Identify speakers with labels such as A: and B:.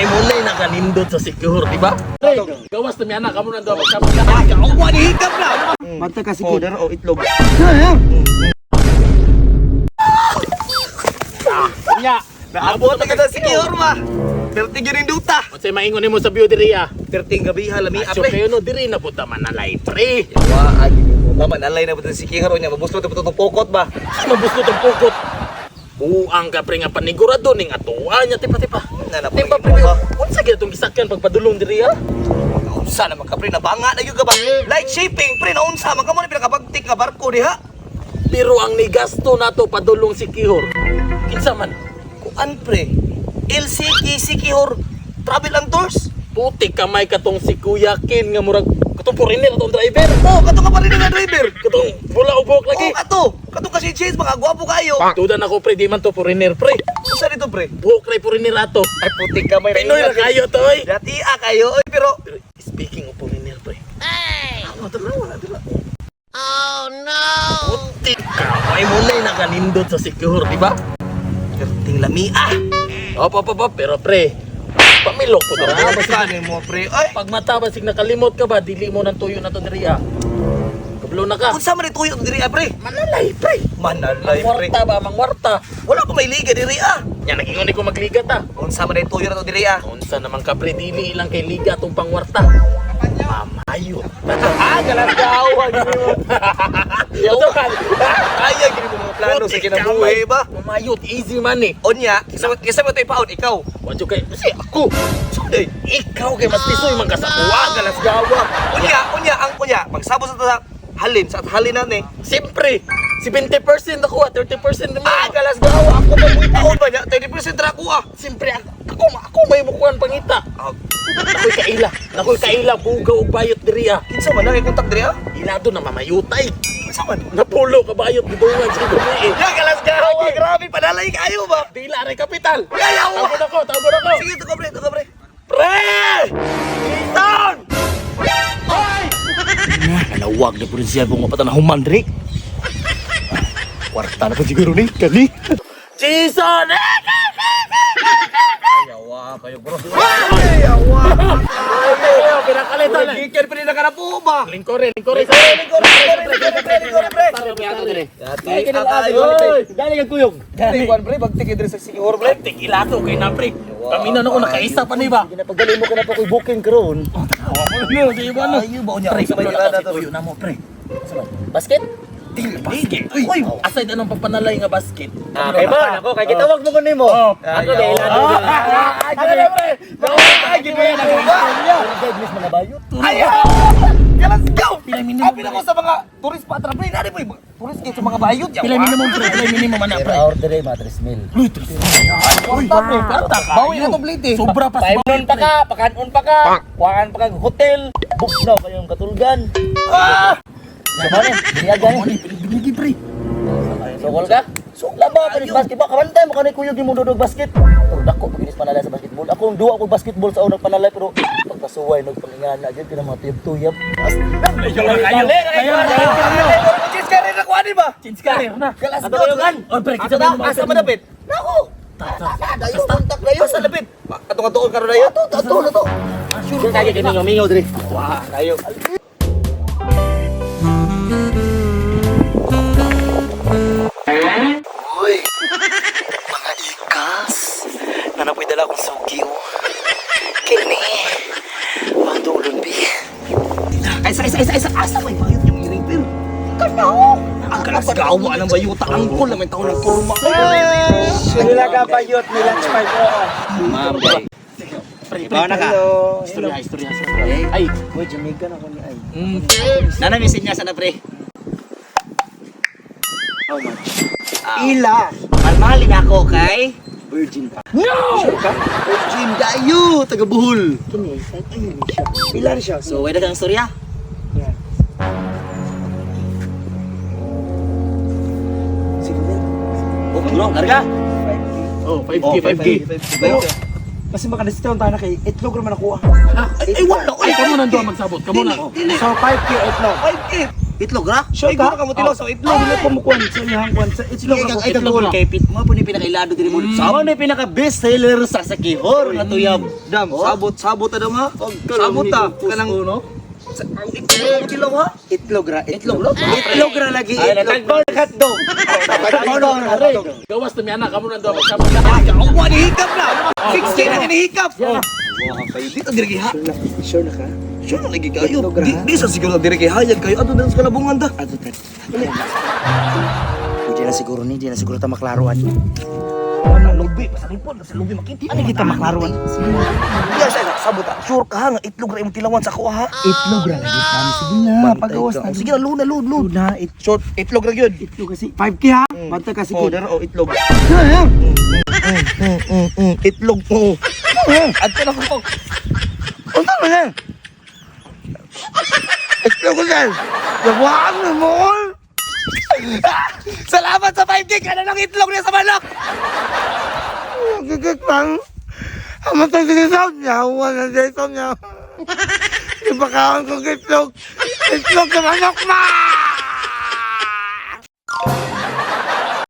A: May mulay na kanindot sa secure, di ba? Pre, gawas na anak kamu nandoon magsama ka.
B: Kauwa ni hikap na.
C: Banta ka sige.
B: Order o itlog.
A: Nya,
B: Naabot na kita secure ba? Perting yun yung duta.
A: unsay maingon nimo sa bioderiya?
B: Perting gabi halami
A: Asyo
B: apre.
A: kayo no diri na buta manalay, pre.
B: Wah, mama nalay na ba si secure niya mabuslo ta putong pokot ba?
A: Mabustot ang pukot. Buang ka pre nga panigurado ning atuwa nya tipa-tipa. Tipa pre, unsa gyud tong gisakyan pagpadulong diri ha?
B: Unsa naman ka pre nabanga na gyud ka ba? Light shipping pre na unsa man ka mo ni pinakapagtik ka barko diha.
A: Pero ang nigasto nato padulong si Kihor. Kinsa man?
B: Kuan pre. LCK Secure Travel and Tours.
A: Putik kamay katong si Kuya Kin nga murag katong foreigner atong driver.
B: Oh, kato ka pa rin nga driver.
A: Katong wala ubok lagi.
B: Oh, kato. Kato kasi chase mga gwapo kayo.
A: Tudan ako pre, di man to foreigner pre.
B: Unsa dito pre?
A: Buhok ray foreigner ato.
B: Ay putik ka may
A: Pinoy ra kayo to oy.
B: Dati kayo oy pero
A: Pero speaking of foreigner pre.
B: ano wala.
A: Putik ka, may mulay na kanindot sa secure, di ba?
B: Perting lami
A: Op, pero pre, pamilok po to.
B: Basta ni mo pre. Ay,
A: Pag mata basig nakalimot ka ba, dili mo nang tuyo na to diri ah. Kablo na ka.
B: unsa man ituyo diri pre?
A: Manalay pre.
B: Manalay pre.
A: Mangwarta ba, mangwarta.
B: Wala ko may liga diri
A: Yan, nagingon ko magligat ah.
B: Unsa man ituyo na to diri
A: Unsa naman ka pre, dili ilang kay liga tong pangwarta. Mamayo.
B: galang gawa gini mo.
A: Yawa ka.
B: Kaya gini mo mga plano sa kinabuhi ba?
A: Mamayot, easy man eh.
B: Onya, kisa mo tayo paon, ikaw.
A: Wadyo kay, kasi ako.
B: Sunday.
A: Ikaw kay mas tisoy man ka sa tuwa, galas gawa.
B: Unya, magsabot sa halin na ni.
A: Siyempre, 70% ako 30% naman.
B: Galas gawa, ako pa mo taon ba niya? 30% ra ako
A: Siyempre, ako may mukuhan pangita. Nakoy kaila, bugaw og bayot diri ah.
B: Kinsa man na kontak diri
A: Ilado na mamayutay.
B: Kinsa man?
A: Napulo ka bayot gidungan sa gabi eh.
B: Galas gawa, grabe padalay kayo ba?
A: Dila rin kapital.
B: Ayaw!
A: Tawag ako.
B: Sige, to pre.
A: Pre! Ethan! Hoy! Kalawag na po rin siya kung mapata na humandrik. Kwarta na po siguro ni Kali. Jason!
B: Ayaw kayo bro.
A: Ayaw! Pinakalitan eh.
B: Gikan pa rin na kanapo ba?
A: Lingkore.
B: Pre.
C: Galing ang kuyog.
B: Pre, bagtik diri sa secure pre.
A: Tekilato kay na pre. Kami na ako nakaisa pa ni ba?
C: Ginapagaling mo ko na pa ko'y booking karon.
A: Ano, di ba no?
B: Ayaw ba niya?
A: Pre,
B: Sabay
A: sabay
B: nila
A: na
B: na to.
A: tuyo na mo pre. Basket? Dili basket. Uy, aside anong papanalay nga basket?
C: Kay ba? Ako, kay kitawag mo ko nimo. Ako dahil ano.
A: Ano pre?
C: Ginawa na business mga bayot.
B: Let's go!
A: Pilay minimum.
B: Abi na ko sa mga tourist pa tra pre. Nari po tourist kayo sa mga bayot.
A: Pilay minimum pre, pilay minimum man na pre.
C: Order ay matris meal.
A: Uy, bata ka.
B: Bawi na tong plate eh.
A: Sobra pa sa
C: Painon pa ka, pakanon pa ka. Kuhaan pa ka hotel. Book na kayong katulgan. Sama ni, biyagan ni.
A: Binigi pre.
C: Sokol ka? Laba pa ni basketball. Kamantay mo kanay kuyog yung dudog basket. Pero dako paginis panalay sa basketball. Ako ang duwa ko basketball sa unang panalay pero pagpasuway nagpangingan na gyud kana mga tuyab-tuyab.
A: Kayo.
B: Cheese career na kuha di ba?
A: Change career na.
B: Galas
C: Ato kayo kan?
A: Oh, pre,
B: Asa
A: kita
B: na?
A: mo
B: Asa madapit? Nako. Dayo kontak dayo sa lapit. Atong karon dayo. Ato.
C: Sure kaya kini mingaw diri.
B: Wah, dayo. Uy, mga ikas. Nanapoy dala akong sugiw. Kini. Ang dulon, bi. Ay, asa may bayot yung i-repair? Kanaw! Ang kalas gawa ng bayuta. Ang cool naman taon ng kurma.
C: Nila ka bayot ni lunch fight ko.
B: Ma'am, day. Bawa na ka.
A: Istorya. Ay,
C: Boy, Jamaican ako ni ay.
B: Nanamisin niya sana, pre.
C: How much?
B: Ila. Malmalin ako, kay?
C: Virgin pa.
B: Virgin Dayo, taga Buhol.
C: Kini, ayun siya. Ilan siya?
B: So, wala kang storya?
C: Yan. Sige na.
B: Oh, bro, larga.
C: 5K.
A: 5K.
C: Kasi maka-discount tayo na kay itlog naman nakuha.
A: Ay, wala. Ay, kamo nang doon magsabot. Kamo na.
C: So 5K itlog.
B: 5K.
C: Itlog ra?
B: Sure ka? Ka mo tilaw sa itlog na pumukuan sa iyang kwan sa itlog ako.
C: Ay kagol kay pit mo po ni pinakailado diri mo. Sa mo ni pinaka best seller sa Kihor nga tuyab.
B: Dam, sabot ta dam ha. Sabot ta kanang
C: no.
B: itlog tilaw ha.
C: Itlog ra.
B: Itlog ra lagi.
C: Ay
B: Itlog.
C: nagtagbaw hotdog. Tagbaw na rin.
A: Gawas na mi anak kamo na daw magsama na.
B: Ang wani hikap na. Fix na hinihikap. Dito diri ha.
C: Sure na ka?
B: Sure na lagi kayo. Di sa siguro diri kay hayag kayo ato din sa kalabungan ta.
C: Ato tad. Di na siguro ni, di na siguro ta maklaruan.
B: Ano lubi, sa lipod sa lubi makiti.
C: Ano kita maklaruan?
B: Ya sa sabot ta. Sure ka ha nga itlog ra imong tilawan sa kuha ha.
C: Itlog ra lagi kami. Sige na, pagawas na.
B: Sige na luna lud.
C: Na
B: Short itlog ra gyud.
C: itlog kasi 5K ha. Banta kasi
B: Oh, dara oh itlog. Itlog mo. Adto na ko. Unsa man yan? Itlog ko yan. Yabuhan mo. Salamat sa 5K. Ano lang itlog niya sa manok? Gigit lang. Amatang sinisaw niya. Wala sinisaw niya. Ibakawan ko itlog. Itlog sa manok, ma!